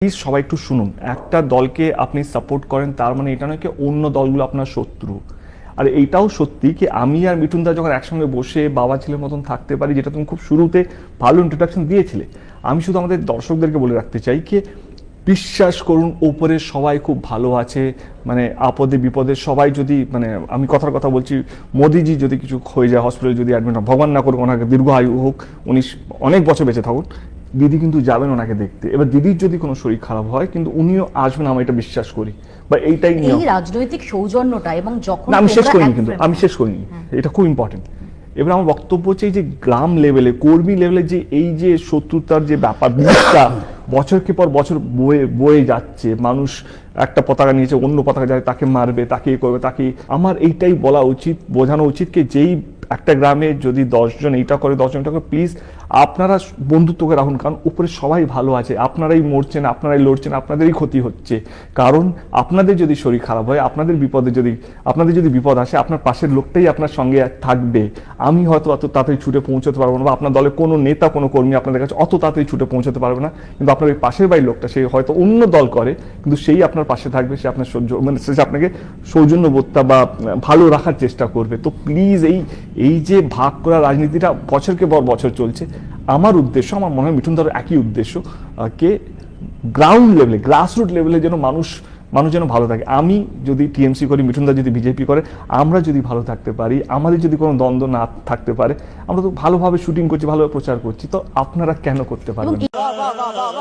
Please সবাই একটু শুনুন, একটা দলকে আপনি সাপোর্ট করেন তার মানে এটা নয় কি অন্য দলগুলো আপনার শত্রু। আর এইটাও সত্যি কি আমি আর মিঠুনদা যখন একসঙ্গে বসে বাবা ছেলের মতন থাকতে পারি, যেটা তুমি খুব শুরুতে ভালো ইন্ট্রোডাকশন দিয়েছিলে, আমি শুধু আমাদের দর্শকদেরকে বলে রাখতে চাই কি বিশ্বাস করুন ওপরে সবাই খুব ভালো আছে। মানে আপদে বিপদে সবাই যদি মানে আমি কথার কথা বলছি, মোদিজি যদি কিছু হয়ে যায় হসপিটালে যদি অ্যাডমিট হয়, ভগবান না করুক ওনাকে দীর্ঘ আয়ু হোক, উনি অনেক বছর বেঁচে থাকুন, দিদি কিন্তু যাবেন ওনাকে দেখতে। এবার দিদির যদি কোনো শরীর খারাপ হয় কিন্তু উনিও আসবেন, আমি এটা বিশ্বাস করি বা এইটাই নিয়ম। এই রাজনৈতিক সৌজন্যটা এবং যখন না আমি শেষ করিনি, কিন্তু আমি শেষ করিনি, এটা খুব ইম্পর্টেন্ট। এবার আমার বক্তব্য হচ্ছে এই যে গ্রাম লেভেলে কর্মী লেভেলে যে এই যে শত্রুতার যে ব্যাপার বিষটা বছরকে পর বছর বয়ে বয়ে যাচ্ছে, মানুষ একটা পতাকা নিয়েছে অন্য পতাকা যায় তাকে মারবে তাকে করবে তাকে, আমার এইটাই বলা উচিত, বোঝানো উচিত কি যেই একটা গ্রামে যদি 10 জন এইটা করে 10 জন এটা করে, প্লিজ আপনারা বন্ধুত্বকে রাখুন, কারণ উপরে সবাই ভালো আছে, আপনারাই মরছেন আপনারাই লড়ছেন, আপনাদেরই ক্ষতি হচ্ছে। কারণ আপনাদের যদি শরীর খারাপ হয়, আপনাদের যদি বিপদ আসে, আপনার পাশের লোকটাই আপনার সঙ্গে থাকবে। আমি হয়তো অত তাড়াতাড়ি ছুটে পৌঁছতে পারবো না, বা আপনার দলের কোনো নেতা কোনো কর্মী আপনাদের কাছে অত তাড়াতাড়ি ছুটে পৌঁছতে পারবে না, কিন্তু আপনার ওই পাশের বাড়ির লোকটা সে হয়তো অন্য দল করে কিন্তু সেই আপনার পাশে থাকবে, সে আপনার সে আপনাকে সৌজন্যবোধটা বা ভালো রাখার চেষ্টা করবে। তো প্লিজ এই যে ভাগ করা রাজনীতিটা বছরকে পর বছর চলছে, আমার উদ্দেশ্য, আমার মনে হয় মিঠুনদার একই উদ্দেশ্য, কে গ্রাউন্ড লেভেলে গ্রাসরুট লেভেলে যেন মানুষ যেন ভালো থাকে। আমি যদি টিএমসি করি, মিঠুনদা যদি বিজেপি করে, আমরা যদি ভালো থাকতে পারি, আমাদের যদি কোনো দ্বন্দ্ব না থাকতে পারে, আমরা তো ভালোভাবে শুটিং করছি ভালোভাবে প্রচার করছি, তো আপনারা কেন করতে পারবেন?